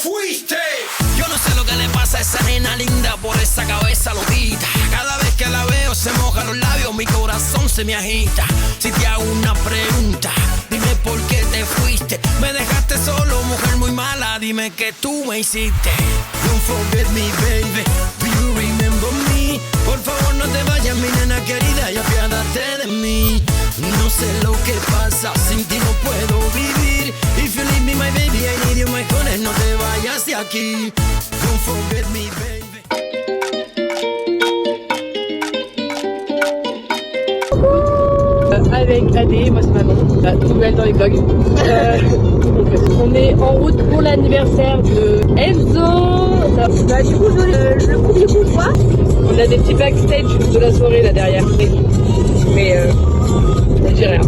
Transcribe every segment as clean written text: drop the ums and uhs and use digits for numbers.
fuiste. Yo no sé lo que le pasa a esa nena linda por esa cabeza loquita. Cada vez que la veo se mojan los labios, mi corazón se me agita. Si te hago una pregunta, dime por qué te fuiste. Me dejaste solo, mujer muy mala, dime que tú me hiciste. Don't forget me, baby, do you remember me? Por favor no te vayas, mi nena querida, y apiádate de mí. No sé lo que pasa, sin ti no puedo vivir. If you leave me, my baby, I need you, my honey, no te vayas de aquí. Don't forget me, baby. Avec Adé, moi c'est Manon, nouvelle dans les vlogs. On est en route pour l'anniversaire de Enzo. Bah du coup le premier coup quoi. On a des petits backstage de la soirée là derrière. Mais on dit rien.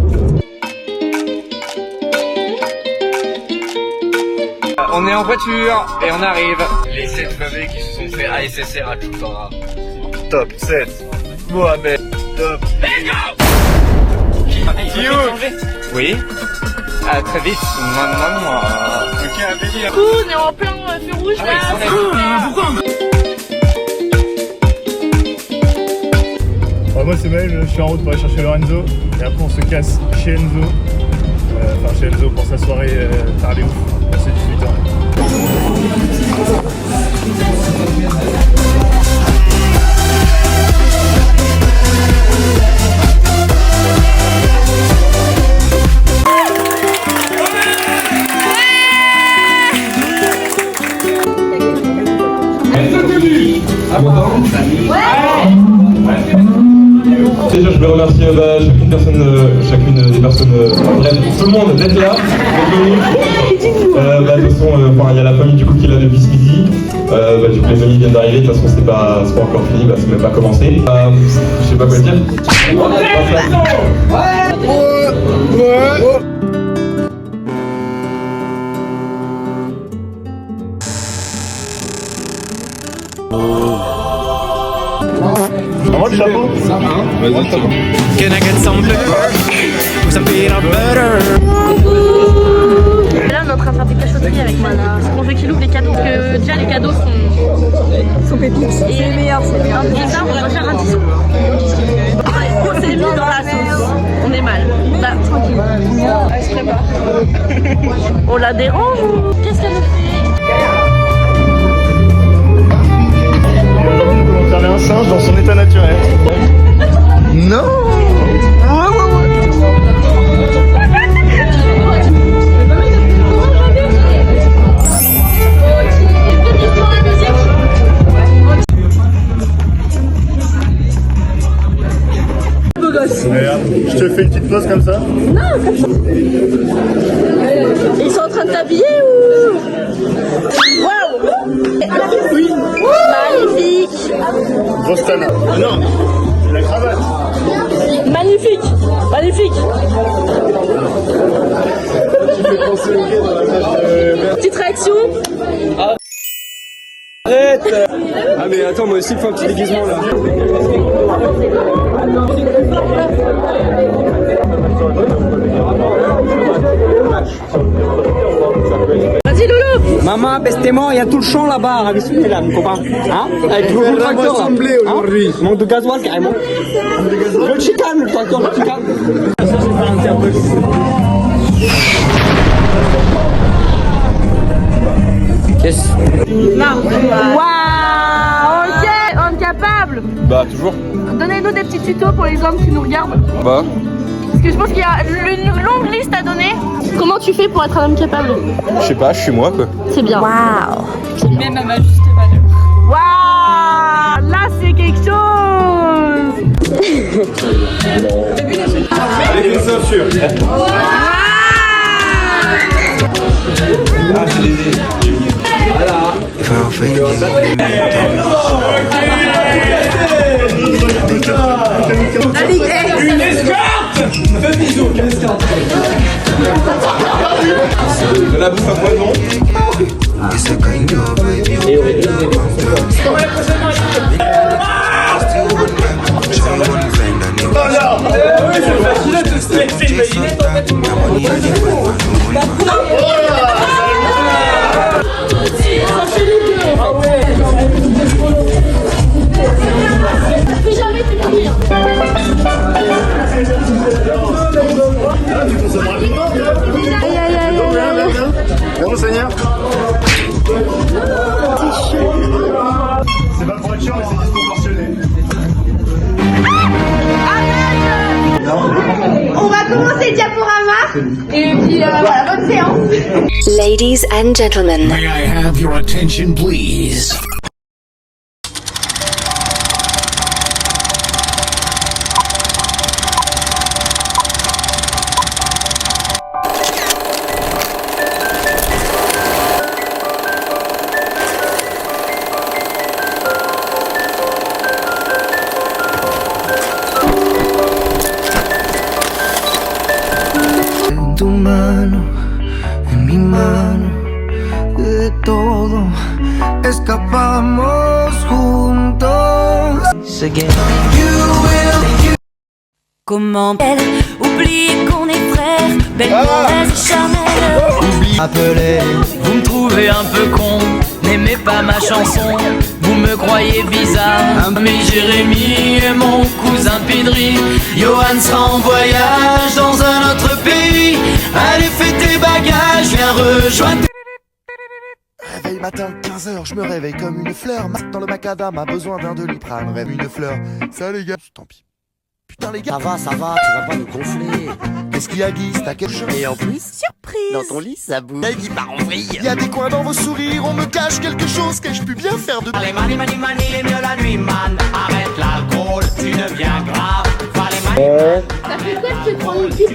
On est en voiture et on arrive. Les 7 meufs qui se sont fait ASSR à Chupara. Top 7. Mohamed. Top. Let's go. Oui. À très vite. Maintenant. Ok, Amélie. Du coup, on est en plein feu rouge là. Pourquoi moi c'est Maël, je suis en route pour aller chercher Lorenzo et après on se casse chez Enzo. Enfin chez Enzo pour sa soirée tard les ouf, passé 18 ans. Déjà, je vais remercier chacune des personnes, bref, tout le monde d'être là, d'être venu. De toute façon, il y a la famille du coup qui est là depuis ce midi. Du coup, les amis viennent d'arriver. De toute façon, c'est pas encore fini, c'est même pas commencé. Je sais pas quoi dire. Moi le chapeau. Vas-y, chapeau. Can I get some better? Some peanut butter? Là on est en train de faire des cachotteries avec moi là. On veut qu'il ouvre les cadeaux, parce que déjà les cadeaux sont pépites. C'est les meilleurs, c'est les meilleurs. Et ça on va faire un discours. On s'est mis dans la sauce. On est mal. Là, tranquille. Elle se prépare. On la dérange ou qu'est-ce qu'elle nous fait? On un singe dans son état naturel. Non. Regarde, je te fais une petite pause comme ça. Non, comme ça. Ils sont en train de t'habiller ou? Waouh! Oui. Magnifique! Grosse tana. Ah non, la cravate. Magnifique! Magnifique! Tu fais penser au gay dans la page de... Petite réaction? Arrête. Ah mais attends, moi aussi il faut un petit déguisement là. Vas-y Loulou! Maman, pestez-moi, il y a tout le champ là-bas, là, mon copain. Hein? Avec le gros tracteur là. aujourd'hui. Manque de gasoil carrément. Le chicane, le tracteur, le chicane. Qu'est-ce? Waouh! Ok! Incapable! Bah, toujours. Donnez-nous des petits tutos pour les hommes qui nous regardent. Bah. Parce que je pense qu'il y a une longue liste à donner. Comment tu fais pour être un homme capable? Je sais pas, je suis moi quoi. C'est bien. Waouh! Même à ma juste valeur. Waouh! Là c'est quelque chose! Avec une ceinture. Ah, c'est les... Voilà. Une escorte! Fais bisous, une escorte! De la bouffe à poison. C'est mais c'est disproportionné. On va commencer le diaporama. Et puis voilà, bonne séance. Ladies and gentlemen, May I have your attention, please? Tu mano, en mi mano, de todo escapamos juntos. Comment oublier qu'on est frères, belle promesse charnelle. Appelez, Vous me trouvez un peu con, n'aimez pas ma chanson. Vous me croyez bizarre, mais Jérémy est mon cousin Pidri. Johan sera en voyage dans un autre pays. Allez fais tes bagages, viens rejoindre. réveil matin, 15h, je me réveille comme une fleur. Dans le macadam, a besoin d'un Doliprane. Rêve une fleur, ça les gars, tant pis. Putain les gars, ça va, tu vas pas nous gonfler. Qu'est-ce qu'il y a Guy, t'as quelque chose? Et en plus, surprise, dans ton lit ça bouge. Il part en vrille. Il y a des coins dans vos sourires, on me cache quelque chose que je puis bien faire de... Allez mani mani mani, il est mieux la nuit man. Arrête l'alcool, tu deviens grave. Allez mani. Ça fait quoi de se prendre une pipe?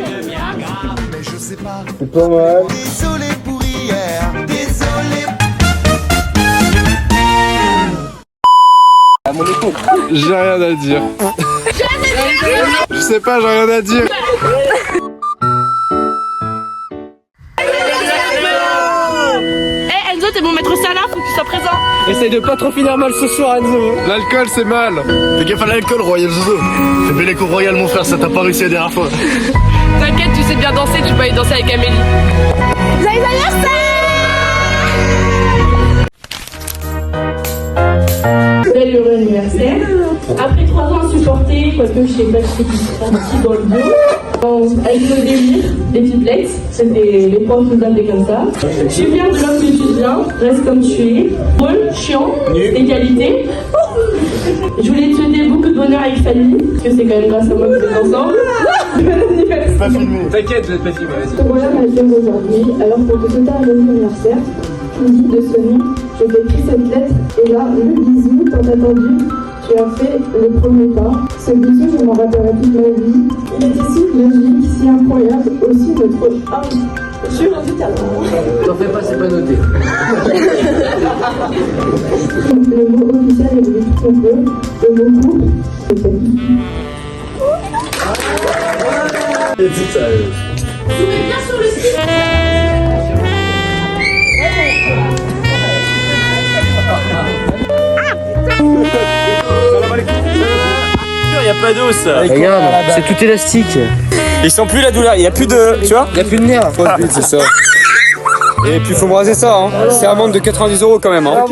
Mais je sais pas. C'est pas mal. Désolé pour hier, désolé. J'ai rien à dire. Je sais pas, j'ai rien à dire. Eh Enzo, t'es mon maître Salah, faut que tu sois présent. Essaye de pas trop finir mal ce soir, Enzo. L'alcool, c'est mal. Fais gaffe à l'alcool, Royal Zozo. Fais bel écho Royal, mon frère, ça t'a pas réussi la dernière fois. T'inquiète, tu sais bien danser, tu peux aller danser avec Amélie. Joyeux anniversaire! Bel heureux anniversaire. Après 3 ans à supporter, quoique je sais pas si c'est parti dans le dos. Avec nos délires, les triplex, c'était les profs nous appelaient comme ça. Je suis fière de l'homme que tu viens, reste comme tu es. Drôle, chiant, tes qualités. Je voulais te souhaiter beaucoup de bonheur avec Fanny, parce que c'est quand même grâce à moi que vous êtes ensemble. Bon anniversaire. Pas filmé. T'inquiète, je vais te pas filmer, vas-y. Voilà ma femme aujourd'hui. Alors pour te souhaiter un bon anniversaire, tu me dis de sonner, je t'écris cette lettre et là, le bisou tant attendu, tu as fait le premier pas. Ce bisou, je m'en rappellerai toute ma vie. Il est si magique, si incroyable, aussi notre âme. Sur un talent. T'en fais pas, c'est pas noté. Le mot officiel est le tout qu'on peut. Le mot couple, c'est ta vie. Soumets bien sur le site. Il y a pas d'os. Regarde, c'est tout élastique. Ils sont plus la douleur, il y a plus de. Tu vois? Il y a plus de nerfs. C'est ça. Et puis faut me raser ça, hein. C'est un amende de 90 € quand même, hein.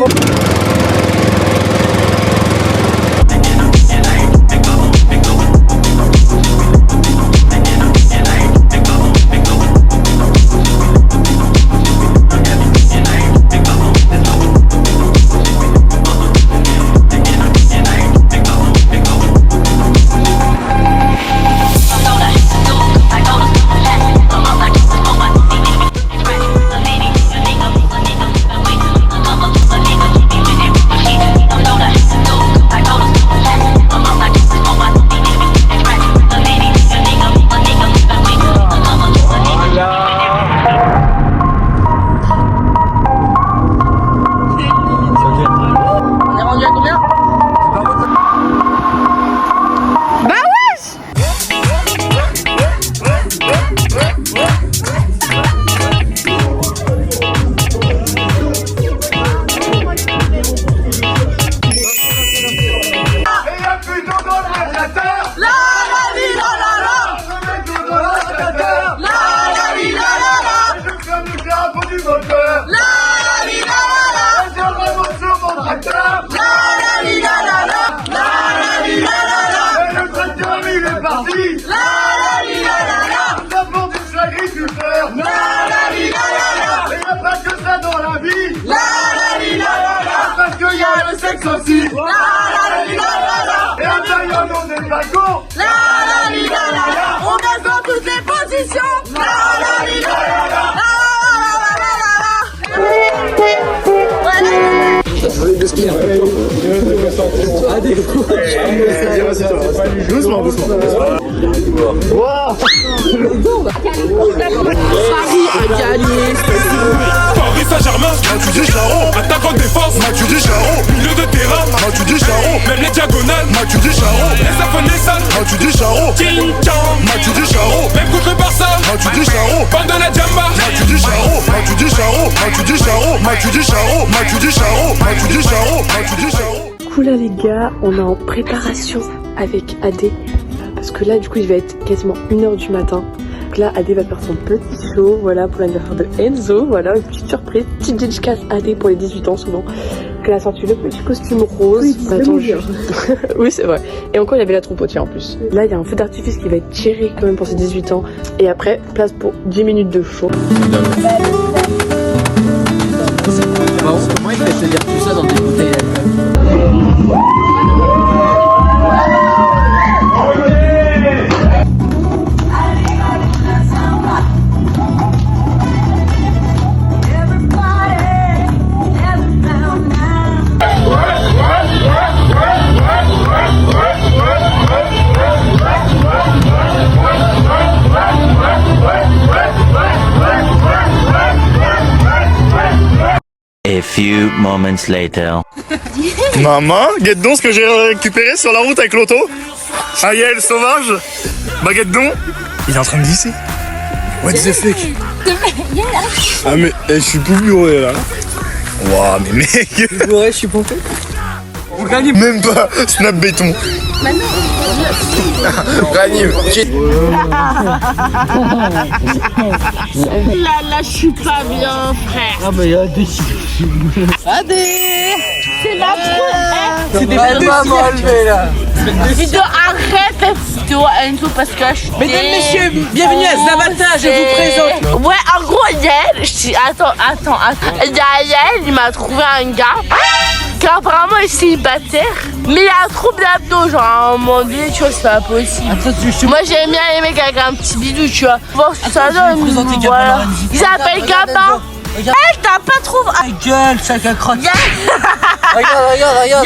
On reste dans toutes les positions. Doucement, doucement. Paris a gagné. Paris Saint-Germain, Mathieu Descharot. Attaquant de défense, Mathieu Descharot. Milieu de terrain, Mathieu Descharot. Même les diagonales, Mathieu Descharot. Les affaires sales, Mathieu Descharot. King Kong, Mathieu Descharot. Même contre le Barça, Mathieu Descharot. Bande de la Jamba, Mathieu Descharot. Mathieu Descharot, Mathieu Descharot. Mathieu Descharot, Mathieu Descharot. Mathieu Descharot, Mathieu Descharot. Du coup là les gars, on est en préparation avec AD. Parce que là du coup il va être quasiment 1h du matin. Donc là AD va faire son petit show, voilà, pour l'anniversaire de Enzo. Voilà, une petite surprise, petite dédicace AD pour les 18 ans souvent. Donc elle a sorti le petit costume rose. Oui, attends, oui c'est vrai. Et encore il y avait la trompotière en plus. Là il y a un feu d'artifice qui va être tiré quand même pour ses 18 ans. Et après, place pour 10 minutes de show. Comment il fait te dire tout ça dans des bouteilles d'alcool? A few moments later. Maman, guette donc ce que j'ai récupéré sur la route avec l'auto. Un Yael sauvage. Bah guette donc. Il est en train de glisser. What the fuck? Ah mais je suis tout bourré là. Waouh mais mec. Ouais, je suis pompé. Même pas snap béton. Ranime. Là, je suis pas bien, frère. Ah bah y'a des C'est la preuve. C'est des belles mamans enlevées là. Vidéo, arrête cette vidéo, Enzo, parce que je suis. Mesdames, messieurs, bienvenue à Zavata, je vous présente. Ouais, en gros, Yael, attends. Yael, il m'a trouvé un gars qui apparemment est célibataire, mais il a trop d'abdos, genre à un moment donné, tu vois, c'est pas possible. Moi, j'aime bien les mecs avec un petit bidou, tu vois. Voir ce que ça donne, voilà. Il s'appelle Gabin. Hey, t'as pas trouvé. Ta gueule, chacun crotte. Regarde.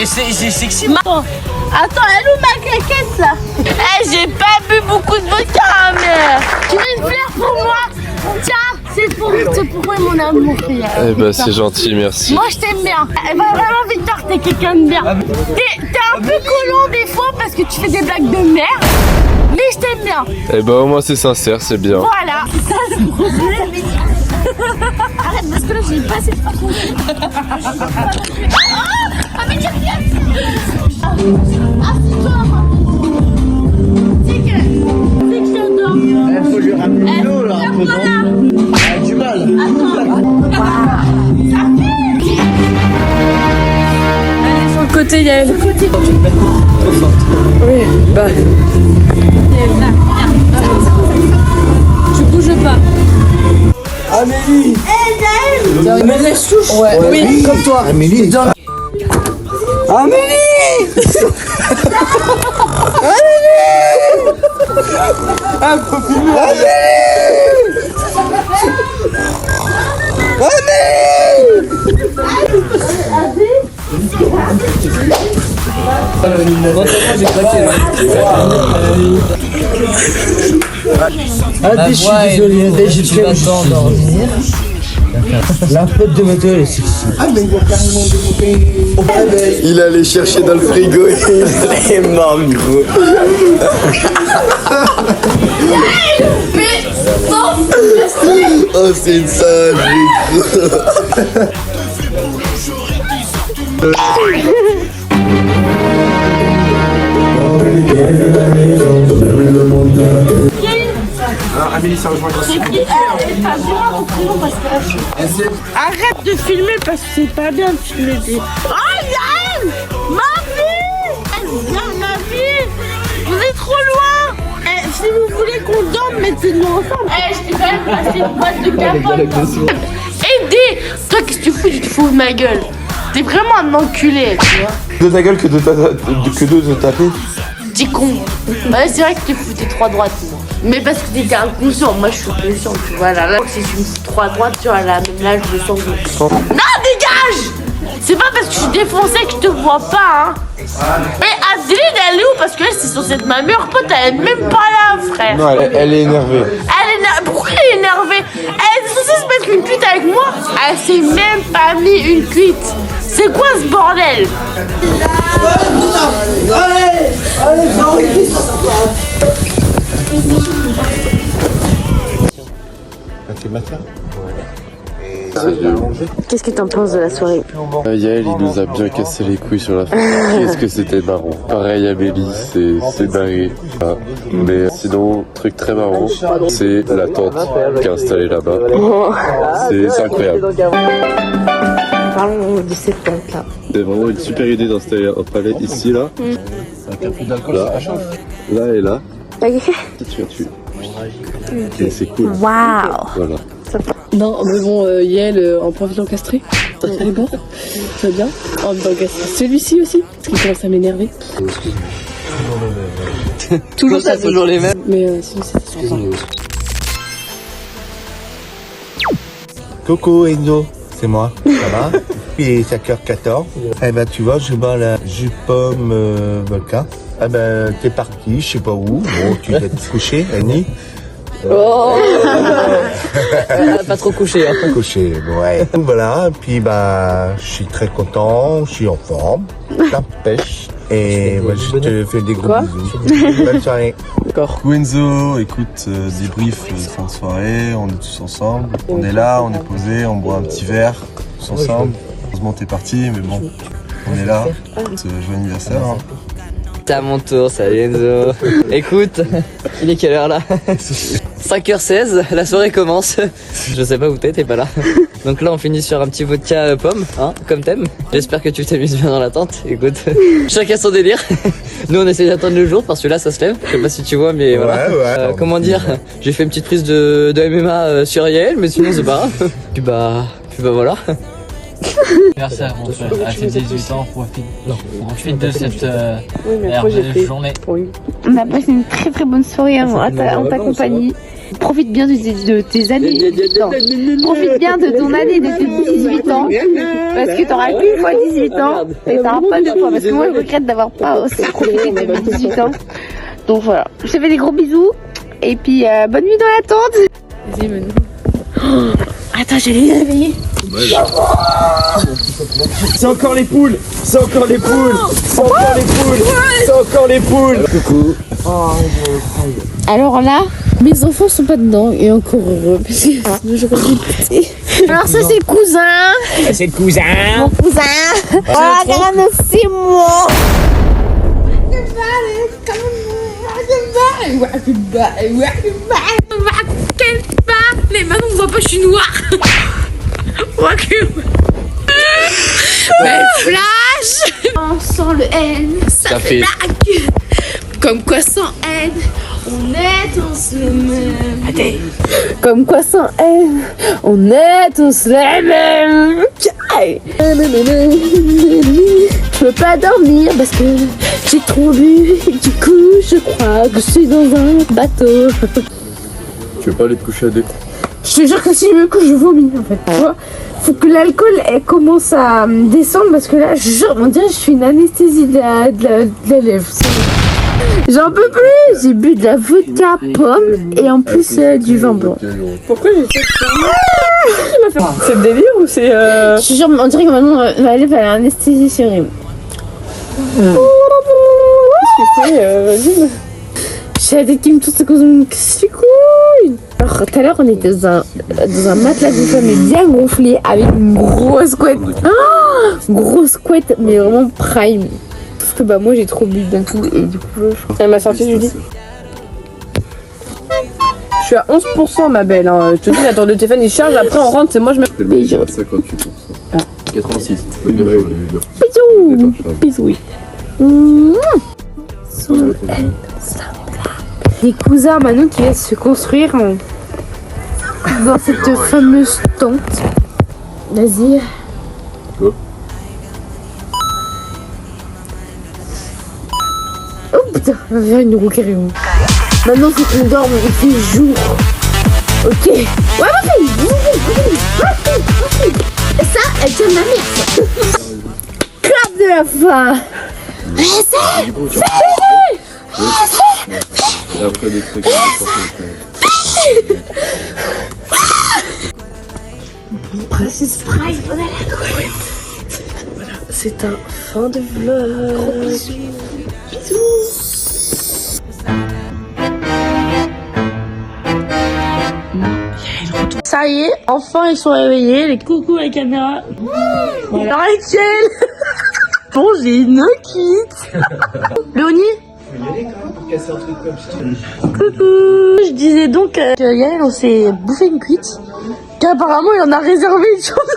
C'est sexy. Attends, elle est où ma claquette là? Eh, j'ai pas bu beaucoup de vodka, mais tu veux une fleur pour moi? Tiens, c'est pour toi mon amour. Eh ben c'est gentil, merci. Moi je t'aime bien. Eh ben vraiment Victor, t'es quelqu'un de bien. T'es un peu collant des fois parce que tu fais des blagues de merde, mais je t'aime bien. Eh ben au moins c'est sincère, c'est bien. Voilà, c'est ça le problème. Arrête parce que là j'ai pas assez de parcours. Ah mais tiens. Il faut lui ramener l'eau là, un peu non. Elle a du mal. Allez sur le côté Yael. Oui, bah. Tu bouges pas. Amélie. Amélie souche. Ouais. Oui, comme toi. Amélie. Amélie. Un peu plus loin. Je suis désolé, j'ai pas le temps dormir. La flotte de moto elle est sexy. Ah mais il y a carrément des bouteilles. Il allait chercher dans le frigo et il est mort gros. Oh c'est une singerie. Amélie, ça rejoint Arrête de filmer parce que c'est pas bien de filmer des... Oh Yael, ma fille. Viens ma fille. Vous êtes trop loin. Si vous voulez qu'on dorme, mettez-nous ensemble. Je t'ai quand même passé une boîte de capote. Aidez. Toi qu'est-ce que tu fous? Tu te fous de ma gueule. T'es vraiment un enculé, tu vois. De ta gueule que de taper. petit con. Ouais, c'est vrai que tu foutais trop à droite, moi. Mais parce que t'étais inconscient, moi je suis conscient, tu vois. Là, si tu me fous trop à droite, tu vois, là, même là, je me sens que... Non, dégage! C'est pas parce que je suis défoncée que je te vois pas, hein. Mais Adeline, elle est où? Parce que elle, c'est censé être ma meilleure pote, elle est même pas là, frère. Non, elle est énervée. Pourquoi elle est énervée? Elle est censée se mettre une cuite avec moi. Elle s'est même pas mis une cuite. C'est quoi ce bordel? C'est matin. Qu'est-ce que t'en penses de la soirée? Yael, il nous a bien cassé les couilles sur la fin. Qu'est-ce que c'était marrant. Pareil, Amélie, c'est barré. Ah. Mais sinon, truc très marrant, c'est la tente qui est installée là-bas. C'est incroyable. Parlons de cette tente là. C'est vraiment une super idée d'installer un palette ici, là. Là et là. Tu. Et c'est cool. Waouh. Voilà. Non, mais bon, Yael en profil encastré. Ça va bien. Ça va bien. En même temps encastré. Celui-ci aussi, parce qu'il commence à m'énerver. Toujours ça, toujours les mêmes. Mais sinon, c'est sympa. Coucou Enzo, c'est moi, ça va? Il est 5h14. Eh ben tu vois, je bois la jus pomme vodka. Eh ben t'es parti, je sais pas où. Bon, tu dois te coucher, Annie. Oh pas trop couché, hein. Couché, ouais. Voilà, puis bah, je suis très content, je suis en forme, la pêche. Et moi, je te fais des gros bisous. Bonne soirée. D'accord. Enzo, écoute, débrief fin de soirée, on est tous ensemble. On est là, on est posé, on boit un petit verre, tous ensemble. Heureusement t'es parti, mais bon, on est là. Joyeux anniversaire. Hein. C'est à mon tour, salut Enzo. Écoute, il est quelle heure là? 5h16, la soirée commence. Je sais pas où t'es pas là. Donc là on finit sur un petit vodka pomme, hein, comme t'aimes. J'espère que tu t'amuses bien dans la tente. Écoute, chacun son délire. Nous on essaie d'attendre le jour parce que là ça se lève. Je sais pas si tu vois, mais voilà. Ouais, comment dire, j'ai fait une petite prise de MMA sur Yael, mais sinon c'est pas grave. Puis bah voilà. Anniversaire, mon frère, à tes 18 ans, profite de cette journée. On a passé une très très bonne soirée en ta compagnie. Profite bien de tes années de 18 ans. Profite bien de ton année de tes 18 ans. Parce que t'auras qu'une fois 18 ans et t'auras pas deux fois. Parce que moi je regrette d'avoir pas aussi profité de mes 18 ans. Donc voilà, je te fais des gros bisous. Et puis bonne nuit dans la tente. Vas-y, Manu. Attends, je vais les réveiller. C'est encore les poules. C'est encore les poules. C'est encore les poules. C'est encore les poules. Coucou. Alors là, mes enfants sont pas dedans et encore heureux parce que j'aurais dû péter. Alors ça c'est le cousin. C'est le cousin. Mon cousin. Oh, regarde, c'est moi. Les mains, on voit pas, je suis noire. Mais flash. Sans le N, ça fait blague. Comme quoi sans haine, on est tous les mêmes. Comme quoi sans haine, on est tous les mêmes. Je peux pas dormir parce que j'ai trop bu. Du coup, je crois que je suis dans un bateau. Tu veux pas aller te coucher à des... Je te jure que si je me couche, je vomis en fait. Tu vois, faut que l'alcool commence à descendre parce que là, je jure, on dirait que je suis une anesthésie de la lèvre. J'en peux plus. J'ai bu de la vodka pomme et en plus du vin blanc. Pourquoi j'ai fait ça? C'est le délire ou c'est Je te jure, on dirait que maintenant ma lèvre elle a anesthésie sur elle. Qu'est-ce que c'est? Vas-y. J'ai la tête qui me tourne, c'est cause de mon couille. Alors tout à l'heure on était dans un matelas de femme bien gonflé avec une grosse couette. Grosse couette mais vraiment prime. Parce que bah moi j'ai trop bu d'un coup et du coup Elle m'a sorti Julie. Je suis à 11% ma belle, hein. Je te dis, attends, le téléphone il charge, après on rentre, c'est moi je me... Bisous. 86. Bisous. Bisous. Les cousins maintenant qui viennent se construire dans cette fameuse tente. Vas-y. Go. Oh putain, on va faire une roue carrément. Maintenant faut qu'on dorme, il fait jour. Ok. Ouais, vas-y. Ça, elle tient ma mère. Clap de la fin. Et après des trucs. Princess Pride, on a la couette. Voilà, c'est un fin de vlog. Bisous. Ça y est, enfin ils sont réveillés. Les coucou la caméra. Voilà. Rachel. Bon, j'ai une quitte. Léonie. Coucou. Je disais donc que Yael on s'est bouffé une cuite. Qu'apparemment il en a réservé une chose.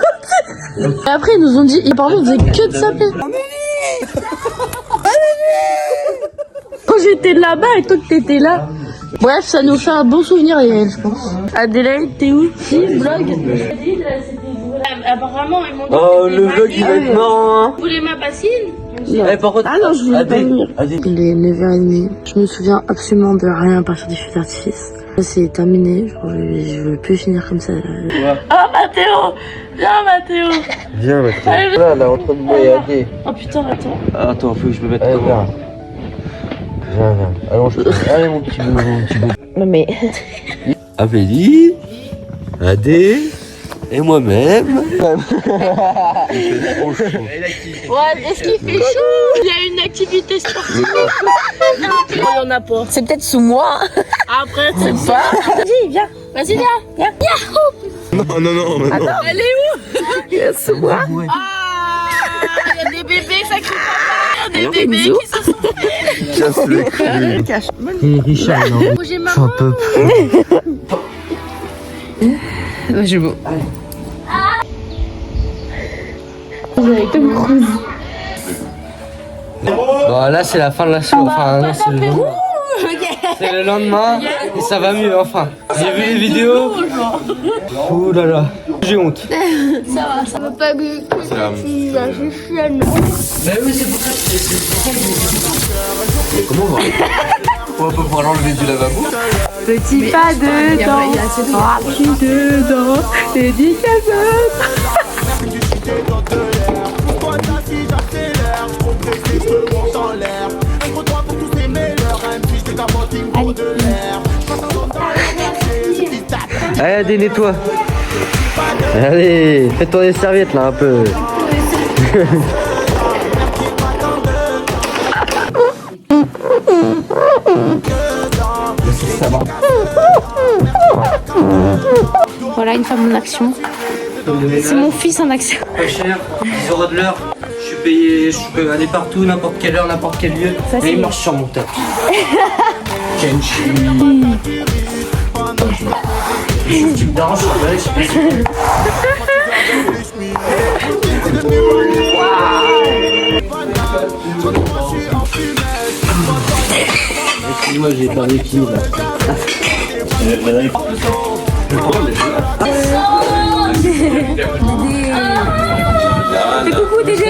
Et après ils nous ont dit, apparemment on faisait que de saper. Quand j'étais là-bas et toi que t'étais là. Bref, ça nous fait un bon souvenir, Yael, je pense. Adélaïde, t'es où? Si, vlog. Apparemment, ils m'ont dit. Oh, le vlog il va être marrant, hein. Vous voulez ma bassine? Eh, par contre, ah non, je voulais pas venir. Il est 9h30. Je me souviens absolument de rien à partir du feu d'artifice. C'est terminé. Je veux plus finir comme ça. Ah, Mathéo! Viens, Mathéo! Viens, Mathéo. Allez, là, on est en train de voyager. Oh putain, attends. Attends, faut que je me mette comment? Viens. Allonge-toi. Allez, mon petit bout. Non, mais. Amélie, Adé et moi-même. Il fait trop chaud. Ouais, est-ce qu'il fait chaud? Il y a une activité sportive. Non, il y en a pas. C'est peut-être sous moi. Après, c'est pas. Vas-y, viens. Vas-y, viens. Non. Attends, elle est où? Il est sous moi. Ah, il y a des bébés, ça crie pas. Il y a des bébés qui se sont fait. Cache. Richard, non. J'ai maman. Un peu Ouais, je veux. Avec Tom Cruise. Bon, là, c'est la fin de la soirée. Enfin, non, c'est le lendemain. C'est le lendemain et ça va mieux, enfin. J'ai vu les vidéos. Ouh là là, j'ai honte. Ça va pas mieux. C'est la Je suis chienne. Mais oui, c'est pour ça que c'est. Comment on va pas pouvoir l'enlever du lavabo? Petit pas dedans. Plus dedans. Dédicace. Allez, nettoie. Allez, fais tourner les serviettes là un peu. Voilà une femme en action. C'est mon fils en action. Pas cher, 10 € de l'heure. Je suis payé, je peux aller partout, n'importe quelle heure, n'importe quel lieu. Mais il marche sur mon tapis. Kenshi. Tu me déranges, je sais pas. Excuse-moi, j'ai pas vécu là. Fais coucou Dédé.